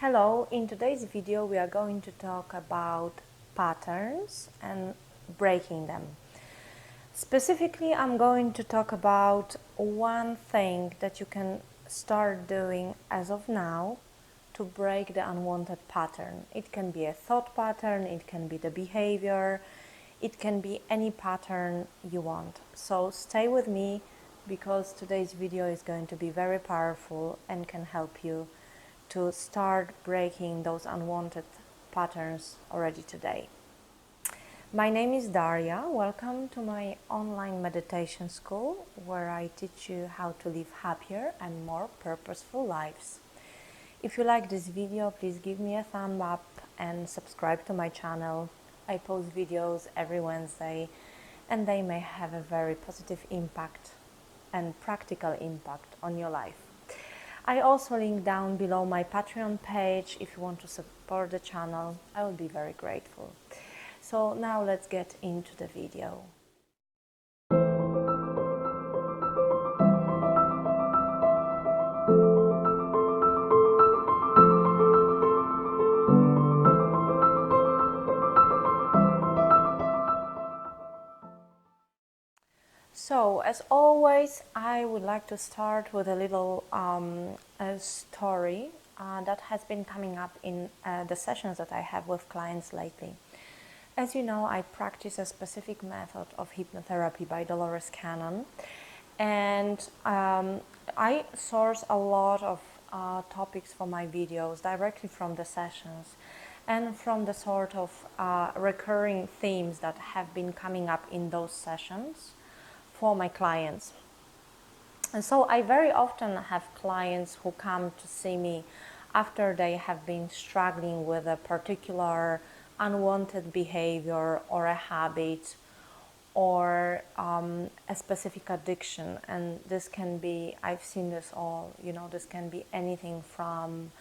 Hello, in today's video we are going to talk about patterns and breaking them. Specifically, I'm going to talk about one thing that you can start doing as of now to break the unwanted pattern. It can be a thought pattern, it can be the behavior, it can be any pattern you want. So stay with me because today's video is going to be very powerful and can help you to start breaking those unwanted patterns already today. My name is Daria. Welcome to my online meditation school where I teach you how to live happier and more purposeful lives. If you like this video, please give me a thumb up and subscribe to my channel. I post videos every Wednesday and they may have a very positive impact and practical impact on your life. I also link down below my Patreon page if you want to support the channel. I will be very grateful. So now let's get into the video. So, as always, I would like to start with a little a story that has been coming up in the sessions that I have with clients lately. As you know, I practice a specific method of hypnotherapy by Dolores Cannon, and I source a lot of topics for my videos directly from the sessions and from the sort of recurring themes that have been coming up in those sessions for my clients. And so I very often have clients who come to see me after they have been struggling with a particular unwanted behavior or a habit or a specific addiction. And this can be, I've seen this all, this can be anything from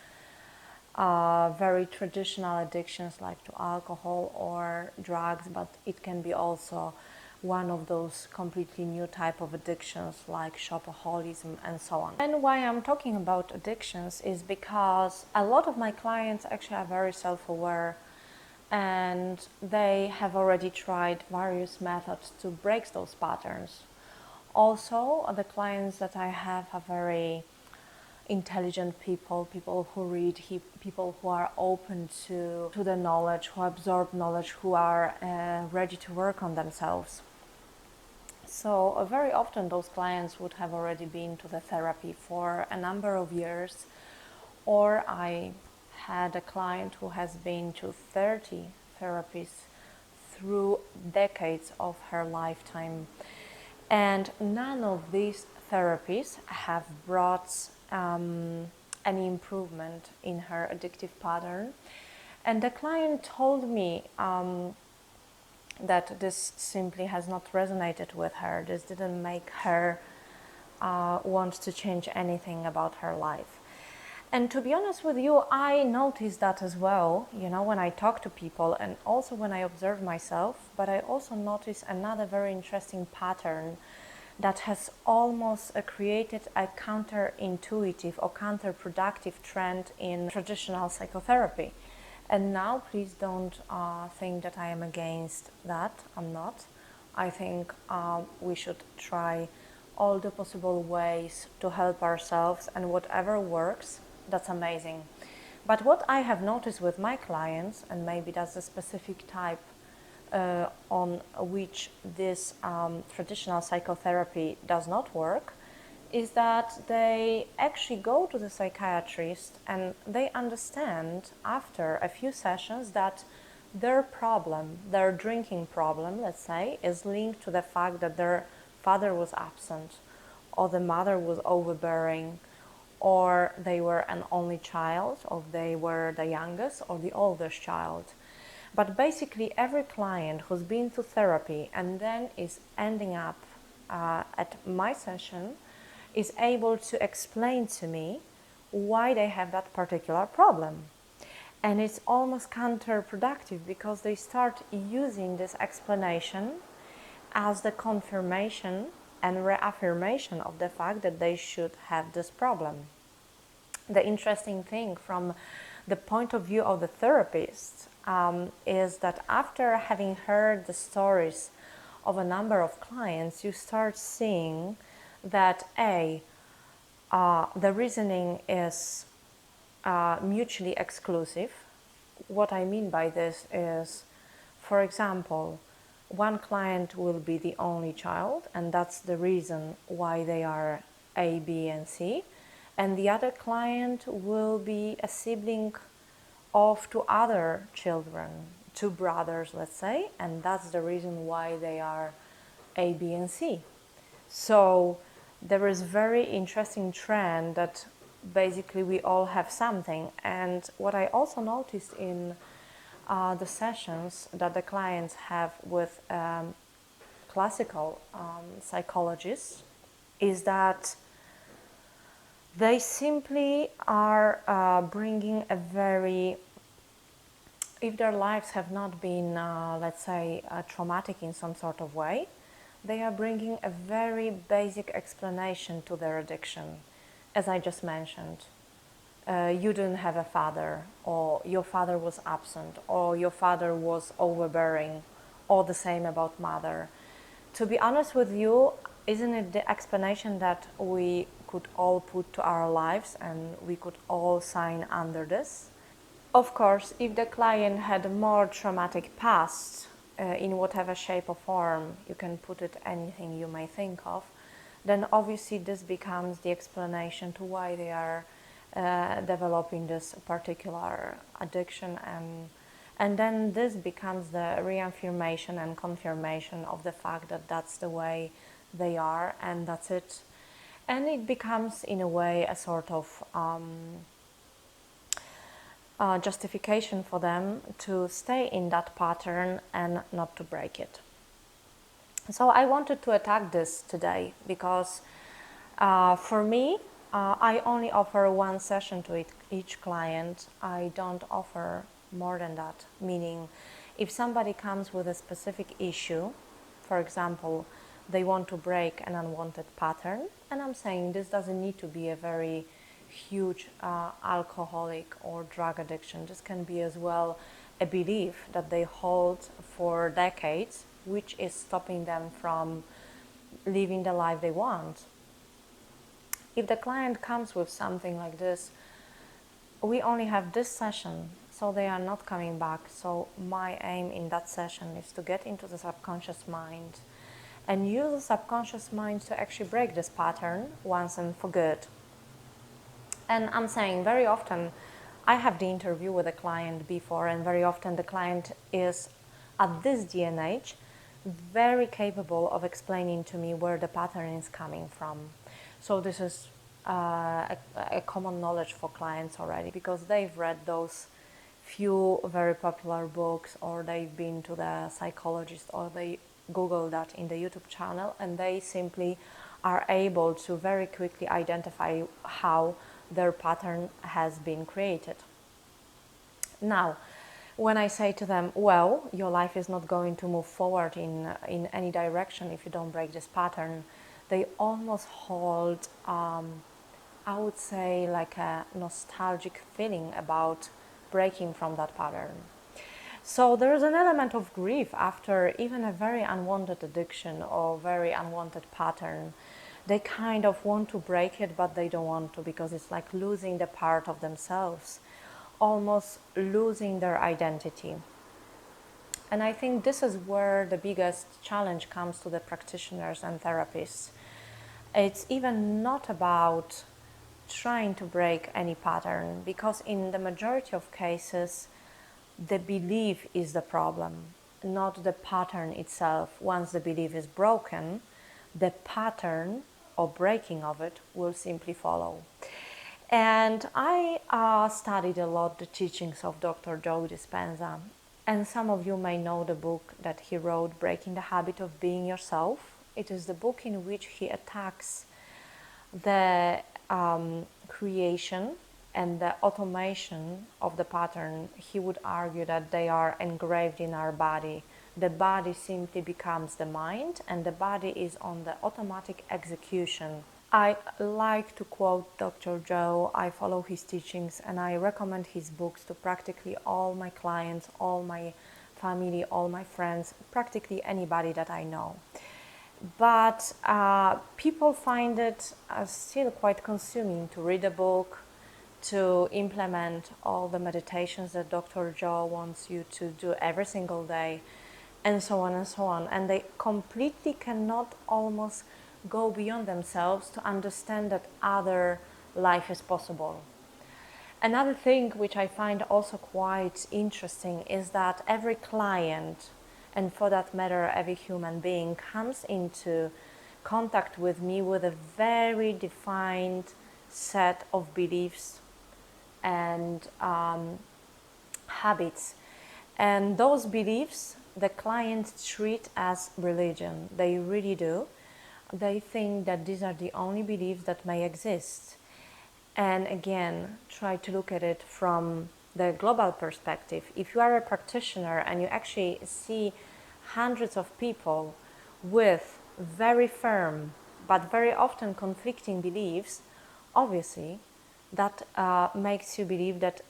very traditional addictions like to alcohol or drugs, but it can be also one of those completely new type of addictions like shopaholism and so on. And why I'm talking about addictions is because a lot of my clients actually are very self-aware and they have already tried various methods to break those patterns. Also, the clients that I have are very intelligent people who read, people who are open to the knowledge, who absorb knowledge, who are ready to work on themselves. So very often those clients would have already been to the therapy for a number of years, or I had a client who has been to 30 therapies through decades of her lifetime, and none of these therapies have brought any improvement in her addictive pattern. And the client told me that this simply has not resonated with her. This didn't make her want to change anything about her life. And to be honest with you, I noticed that as well, when I talk to people and also when I observe myself, but I also notice another very interesting pattern that has almost created a counterintuitive or counterproductive trend in traditional psychotherapy. And now, please don't think that I am against that. I'm not. I think we should try all the possible ways to help ourselves, and whatever works, that's amazing. But what I have noticed with my clients, and maybe that's a specific type on which this traditional psychotherapy does not work, is that they actually go to the psychiatrist and they understand after a few sessions that their problem, their drinking problem, let's say, is linked to the fact that their father was absent, or the mother was overbearing, or they were an only child, or they were the youngest or the oldest child. But basically every client who's been to therapy and then is ending up at my session is able to explain to me why they have that particular problem. And it's almost counterproductive because they start using this explanation as the confirmation and reaffirmation of the fact that they should have this problem. The interesting thing from the point of view of the therapist is that after having heard the stories of a number of clients, you start seeing that the reasoning is mutually exclusive. What I mean by this is, for example, one client will be the only child, and that's the reason why they are A, B, and C. And the other client will be a sibling of two other children, two brothers, let's say, and that's the reason why they are A, B, and C. So there is very interesting trend that basically we all have something. And what I also noticed in the sessions that the clients have with classical psychologists is that they simply are bringing a very, if their lives have not been, let's say, traumatic in some sort of way, they are bringing a very basic explanation to their addiction. As I just mentioned, you didn't have a father, or your father was absent, or your father was overbearing, or the same about mother. To be honest with you, isn't it the explanation that we could all put to our lives and we could all sign under this? Of course, if the client had a more traumatic past, in whatever shape or form, you can put it anything you may think of, then obviously this becomes the explanation to why they are developing this particular addiction, and then this becomes the reaffirmation and confirmation of the fact that that's the way they are and that's it. And it becomes in a way a sort of justification for them to stay in that pattern and not to break it. So I wanted to attack this today because for me, I only offer one session to each client. I don't offer more than that, meaning if somebody comes with a specific issue, for example, they want to break an unwanted pattern, and I'm saying this doesn't need to be a very huge alcoholic or drug addiction. This can be as well a belief that they hold for decades, which is stopping them from living the life they want. If the client comes with something like this, we only have this session, so they are not coming back. So my aim in that session is to get into the subconscious mind and use the subconscious mind to actually break this pattern once and for good. And I'm saying very often, I have the interview with a client before, and very often the client is, at this day and age, very capable of explaining to me where the pattern is coming from. So this is a common knowledge for clients already, because they've read those few very popular books, or they've been to the psychologist, or they Google that in the YouTube channel, and they simply are able to very quickly identify how their pattern has been created. Now, when I say to them, well, your life is not going to move forward in any direction if you don't break this pattern, they almost hold, I would say, like a nostalgic feeling about breaking from that pattern. So there is an element of grief after even a very unwanted addiction or very unwanted pattern. They kind of want to break it, but they don't want to, because it's like losing the part of themselves, almost losing their identity. And I think this is where the biggest challenge comes to the practitioners and therapists. It's even not about trying to break any pattern, because in the majority of cases, the belief is the problem, not the pattern itself. Once the belief is broken, the pattern or breaking of it will simply follow. And I studied a lot the teachings of Dr. Joe Dispenza, and some of you may know the book that he wrote, Breaking the Habit of Being Yourself. It is the book in which he attacks the creation and the automation of the pattern. He would argue that they are engraved in our body. The body simply becomes the mind, and the body is on the automatic execution I like to quote Dr. Joe. I follow his teachings and I recommend his books to practically all my clients, all my family, all my friends, practically anybody that I know. But people find it still quite consuming to read a book, to implement all the meditations that Dr. Joe wants you to do every single day, and so on and so on. And they completely cannot almost go beyond themselves to understand that other life is possible. Another thing which I find also quite interesting is that every client, and for that matter every human being, comes into contact with me with a very defined set of beliefs and habits. And those beliefs the clients treat as religion. They really do. They think that these are the only beliefs that may exist. And again, try to look at it from the global perspective. If you are a practitioner and you actually see hundreds of people with very firm but very often conflicting beliefs, obviously that makes you believe that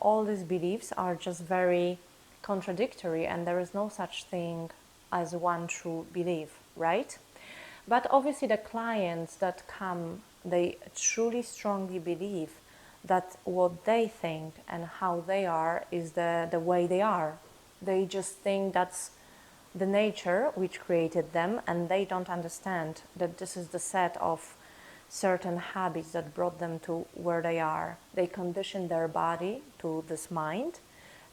all these beliefs are just very contradictory and there is no such thing as one true belief, right? But obviously the clients that come, they truly strongly believe that what they think and how they are is the way they are. They just think that's the nature which created them, and they don't understand that this is the set of certain habits that brought them to where they are. They conditioned their body to this mind,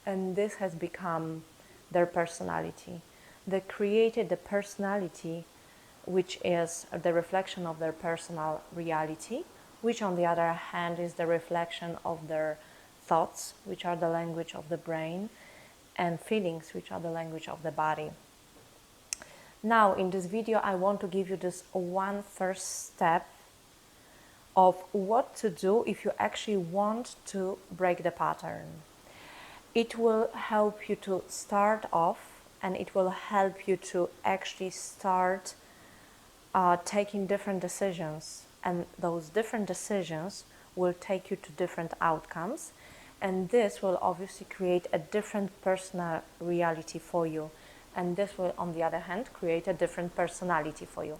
and this has become their personality. They created the personality which is the reflection of their personal reality, which on the other hand is the reflection of their thoughts, which are the language of the brain, and feelings, which are the language of the body. Now, in this video, I want to give you this one first step of what to do if you actually want to break the pattern. It will help you to start off, and it will help you to actually start taking different decisions, and those different decisions will take you to different outcomes, and this will obviously create a different personal reality for you, and this will on the other hand create a different personality for you.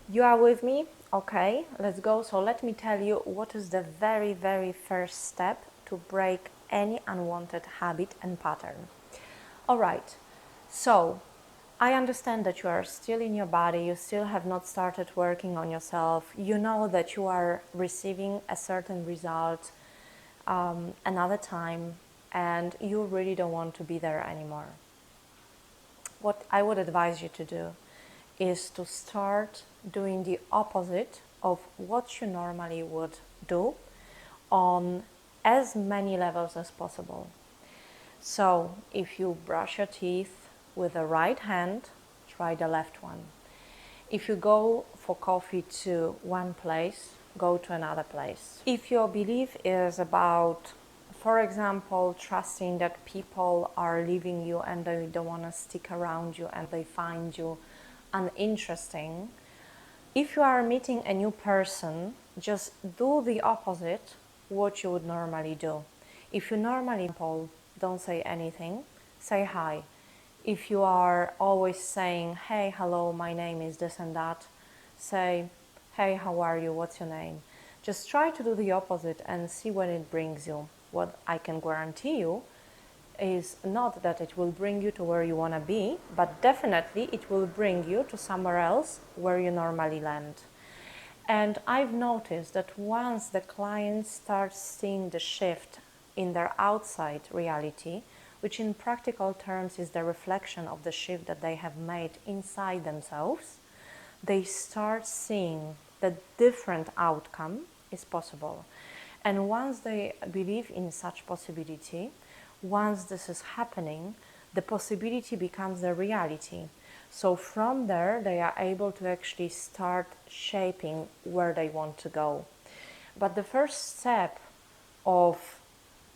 You are with me? Okay, let's go. So let me tell you what is the very first step to break any unwanted habit and pattern. All right, so I understand that you are still in your body, you still have not started working on yourself, you know that you are receiving a certain result another time, and you really don't want to be there anymore. What I would advise you to do is to start doing the opposite of what you normally would do on as many levels as possible. So if you brush your teeth with the right hand, try the left one. If you go for coffee to one place, go to another place. If your belief is about, for example, trusting that people are leaving you and they don't want to stick around you and they find you uninteresting, if you are meeting a new person, just do the opposite what you would normally do. If you normally don't say anything, say hi. If you are always saying, hey, hello, my name is this and that, say, hey, how are you, what's your name? Just try to do the opposite and see what it brings you. What I can guarantee you is not that it will bring you to where you want to be, but definitely it will bring you to somewhere else where you normally land. And I've noticed that once the client starts seeing the shift in their outside reality, which in practical terms is the reflection of the shift that they have made inside themselves, they start seeing that different outcome is possible. And once they believe in such possibility, once this is happening, the possibility becomes the reality. So from there, they are able to actually start shaping where they want to go. But the first step of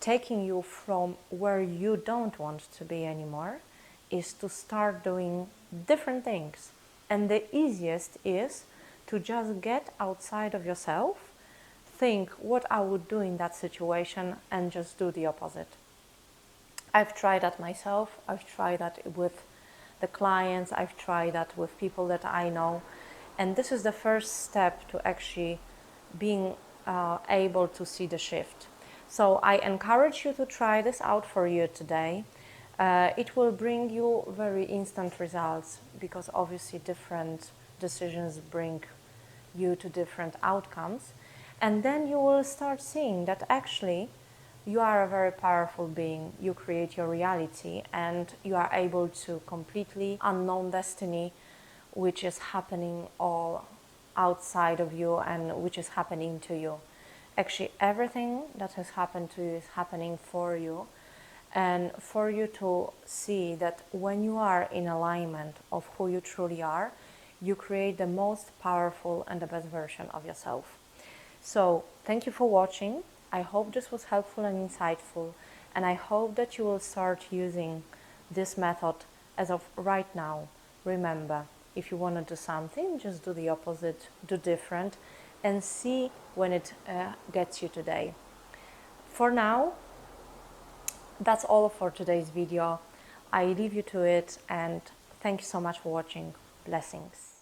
taking you from where you don't want to be anymore is to start doing different things. And the easiest is to just get outside of yourself, think what I would do in that situation, and just do the opposite. I've tried that myself. I've tried that with the clients. I've tried that with people that I know. And this is the first step to actually being able to see the shift. So I encourage you to try this out for you today. It will bring you very instant results, because obviously different decisions bring you to different outcomes. And then you will start seeing that actually you are a very powerful being. You create your reality, and you are able to completely unknown destiny, which is happening all outside of you and which is happening to you. Actually, everything that has happened to you is happening for you, and for you to see that when you are in alignment of who you truly are, you create the most powerful and the best version of yourself. So, thank you for watching. I hope this was helpful and insightful, and I hope that you will start using this method as of right now. Remember, if you want to do something, just do the opposite, do different, and see when it gets you today. For now, that's all for today's video. I leave you to it, and thank you so much for watching. Blessings.